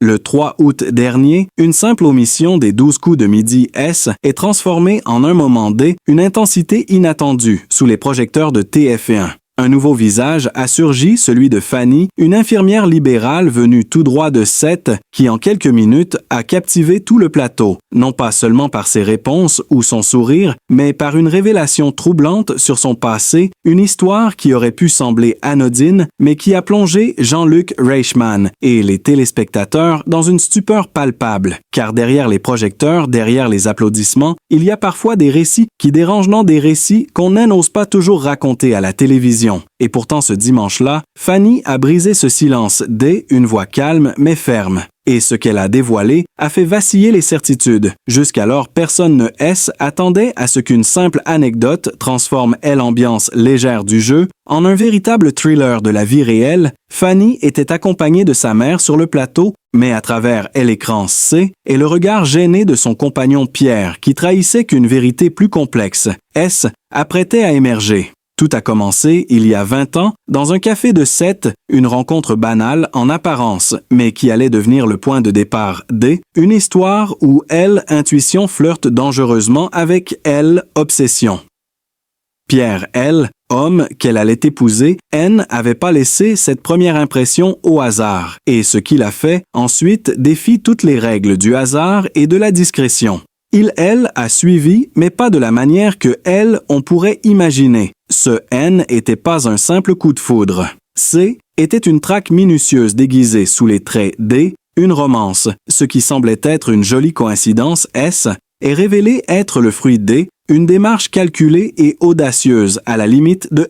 Le 3 août dernier, une simple omission des 12 coups de midi S est transformée en un moment D, une intensité inattendue, sous les projecteurs de TF1. Un nouveau visage a surgi, celui de Fanny, une infirmière libérale venue tout droit de Sète, qui en quelques minutes a captivé tout le plateau, non pas seulement par ses réponses ou son sourire, mais par une révélation troublante sur son passé, une histoire qui aurait pu sembler anodine, mais qui a plongé Jean-Luc Reichmann et les téléspectateurs dans une stupeur palpable, car derrière les projecteurs, derrière les applaudissements, il y a parfois des récits qui dérangent, non des récits qu'on n'ose pas toujours raconter à la télévision. Et pourtant, ce dimanche-là, Fanny a brisé ce silence dès une voix calme mais ferme. Et ce qu'elle a dévoilé a fait vaciller les certitudes. Jusqu'alors, personne ne attendait à ce qu'une simple anecdote transforme l'ambiance légère du jeu en un véritable thriller de la vie réelle. Fanny était accompagnée de sa mère sur le plateau, mais à travers l'écran C et le regard gêné de son compagnon Pierre qui trahissait qu'une vérité plus complexe, apprêtait à émerger. Tout a commencé, il y a 20 ans, dans un café de Sète, une rencontre banale en apparence, mais qui allait devenir le point de départ D, une histoire où intuition flirte dangereusement avec obsession. Pierre, homme qu'elle allait épouser, n'avait pas laissé cette première impression au hasard, et ce qu'il a fait, ensuite, défie toutes les règles du hasard et de la discrétion. Il a suivi, mais pas de la manière que on pourrait imaginer. Ce N n'était pas un simple coup de foudre. C était une traque minutieuse déguisée sous les traits D, une romance. Ce qui semblait être une jolie coïncidence, S, est révélé être le fruit D, une démarche calculée et audacieuse, à la limite de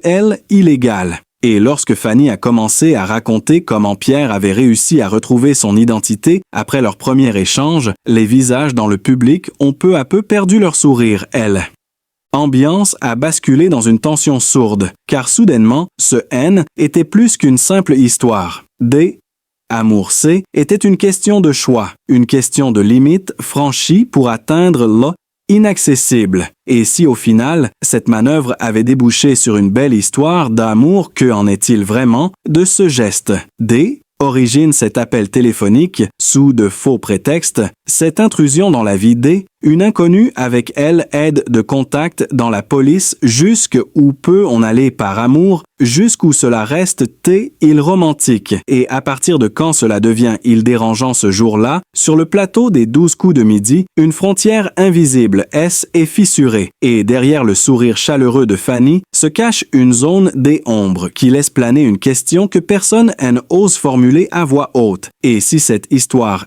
illégale. Et lorsque Fanny a commencé à raconter comment Pierre avait réussi à retrouver son identité après leur premier échange, les visages dans le public ont peu à peu perdu leur sourire, Ambiance a basculé dans une tension sourde, car soudainement, ce N était plus qu'une simple histoire. D, amour C, était une question de choix, une question de limite franchie pour atteindre inaccessible. Et si au final, cette manœuvre avait débouché sur une belle histoire d'amour, que en est-il vraiment de ce geste? D origine cet appel téléphonique sous de faux prétextes, cette intrusion dans la vie D, une inconnue avec aide de contact dans la police jusqu'où peut on aller par amour, jusqu'où cela reste il romantique. Et à partir de quand cela devient il dérangeant ce jour-là, sur le plateau des 12 coups de midi, une frontière invisible est fissurée, et derrière le sourire chaleureux de Fanny se cache une zone des ombres qui laisse planer une question que personne n'ose formuler à voix haute. Et si cette histoire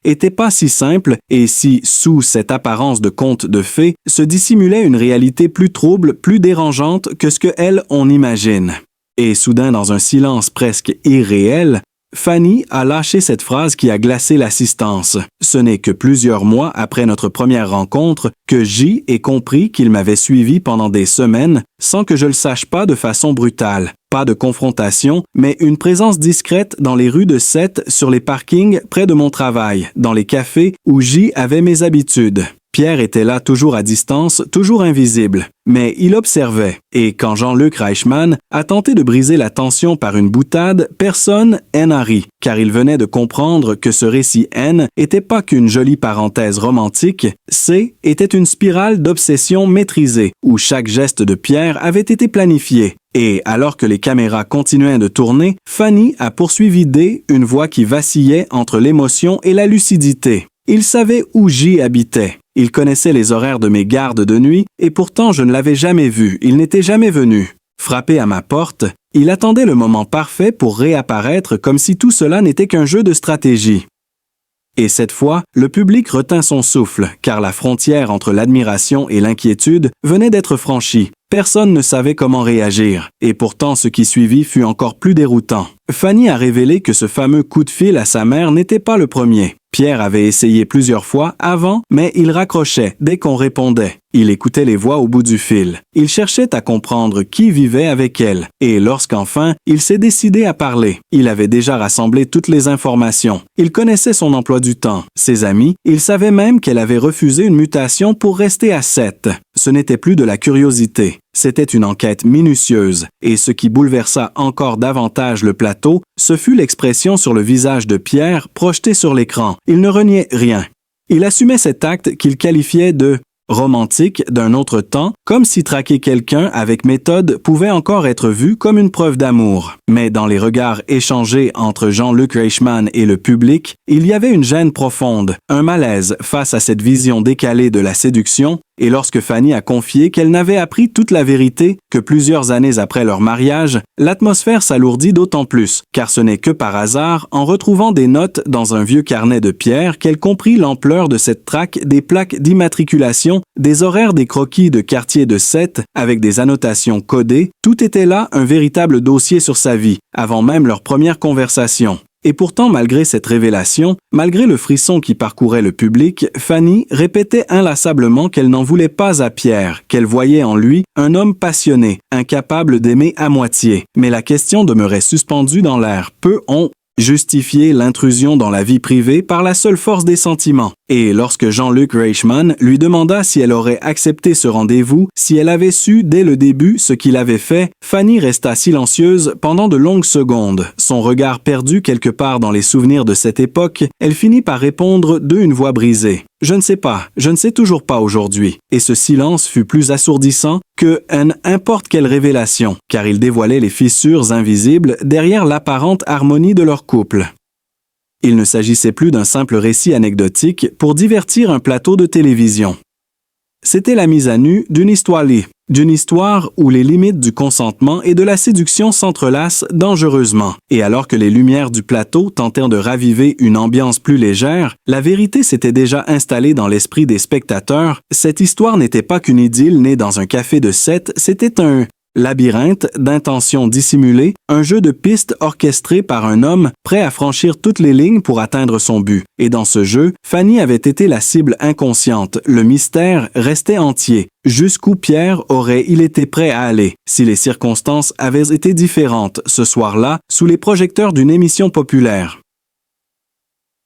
était pas si simple, et si sous cette apparence de conte de fées se dissimulait une réalité plus trouble, plus dérangeante que ce que on imagine. Et soudain, dans un silence presque irréel, Fanny a lâché cette phrase qui a glacé l'assistance. Ce n'est que plusieurs mois après notre première rencontre que J ai compris qu'il m'avait suivi pendant des semaines sans que je le sache pas de façon brutale. Pas de confrontation, mais une présence discrète dans les rues de Sète, sur les parkings près de mon travail, dans les cafés où J avait mes habitudes. Pierre était là toujours à distance, toujours invisible, mais il observait. Et quand Jean-Luc Reichmann a tenté de briser la tension par une boutade, personne n'a ri, car il venait de comprendre que ce récit était pas qu'une jolie parenthèse romantique, C était une spirale d'obsession maîtrisée, où chaque geste de Pierre avait été planifié. Et alors que les caméras continuaient de tourner, Fanny a poursuivi D, une voix qui vacillait entre l'émotion et la lucidité. Il savait où J habitait. Il connaissait les horaires de mes gardes de nuit, et pourtant je ne l'avais jamais vu, il n'était jamais venu. Frappé à ma porte, il attendait le moment parfait pour réapparaître comme si tout cela n'était qu'un jeu de stratégie. Et cette fois, le public retint son souffle, car la frontière entre l'admiration et l'inquiétude venait d'être franchie. Personne ne savait comment réagir, et pourtant ce qui suivit fut encore plus déroutant. Fanny a révélé que ce fameux coup de fil à sa mère n'était pas le premier. Pierre avait essayé plusieurs fois avant, mais il raccrochait dès qu'on répondait. Il écoutait les voix au bout du fil. Il cherchait à comprendre qui vivait avec elle. Et lorsqu'enfin, il s'est décidé à parler, il avait déjà rassemblé toutes les informations. Il connaissait son emploi du temps, ses amis. Il savait même qu'elle avait refusé une mutation pour rester à Sète. Ce n'était plus de la curiosité. C'était une enquête minutieuse, et ce qui bouleversa encore davantage le plateau, ce fut l'expression sur le visage de Pierre projetée sur l'écran. Il ne reniait rien. Il assumait cet acte qu'il qualifiait de romantique d'un autre temps, comme si traquer quelqu'un avec méthode pouvait encore être vu comme une preuve d'amour. Mais dans les regards échangés entre Jean-Luc Reichmann et le public, il y avait une gêne profonde, un malaise face à cette vision décalée de la séduction, et lorsque Fanny a confié qu'elle n'avait appris toute la vérité que plusieurs années après leur mariage, l'atmosphère s'alourdit d'autant plus, car ce n'est que par hasard, en retrouvant des notes dans un vieux carnet de Pierre, qu'elle comprit l'ampleur de cette traque des plaques d'immatriculation, des horaires des croquis de quartier de Sète, avec des annotations codées, tout était là un véritable dossier sur sa vie, avant même leur première conversation. Et pourtant, malgré cette révélation, malgré le frisson qui parcourait le public, Fanny répétait inlassablement qu'elle n'en voulait pas à Pierre, qu'elle voyait en lui un homme passionné, incapable d'aimer à moitié. Mais la question demeurait suspendue dans l'air. Peu ont justifié l'intrusion dans la vie privée par la seule force des sentiments. Et lorsque Jean-Luc Reichmann lui demanda si elle aurait accepté ce rendez-vous, si elle avait su dès le début ce qu'il avait fait, Fanny resta silencieuse pendant de longues secondes. Son regard perdu quelque part dans les souvenirs de cette époque, elle finit par répondre d'une voix brisée. « Je ne sais pas, je ne sais toujours pas aujourd'hui. » Et ce silence fut plus assourdissant que n'importe quelle révélation, car il dévoilait les fissures invisibles derrière l'apparente harmonie de leur couple. Il ne s'agissait plus d'un simple récit anecdotique pour divertir un plateau de télévision. C'était la mise à nu d'une histoire où les limites du consentement et de la séduction s'entrelacent dangereusement. Et alors que les lumières du plateau tentèrent de raviver une ambiance plus légère, la vérité s'était déjà installée dans l'esprit des spectateurs. Cette histoire n'était pas qu'une idylle née dans un café de Sète, c'était un labyrinthe d'intentions dissimulées, un jeu de pistes orchestré par un homme prêt à franchir toutes les lignes pour atteindre son but. Et dans ce jeu, Fanny avait été la cible inconsciente. Le mystère restait entier. Jusqu'où Pierre aurait-il été prêt à aller si les circonstances avaient été différentes ce soir-là sous les projecteurs d'une émission populaire?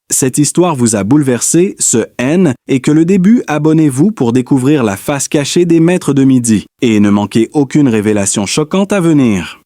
Cette histoire vous a bouleversé, ce N, et que le début, abonnez-vous pour découvrir la face cachée des maîtres de midi. Et ne manquez aucune révélation choquante à venir.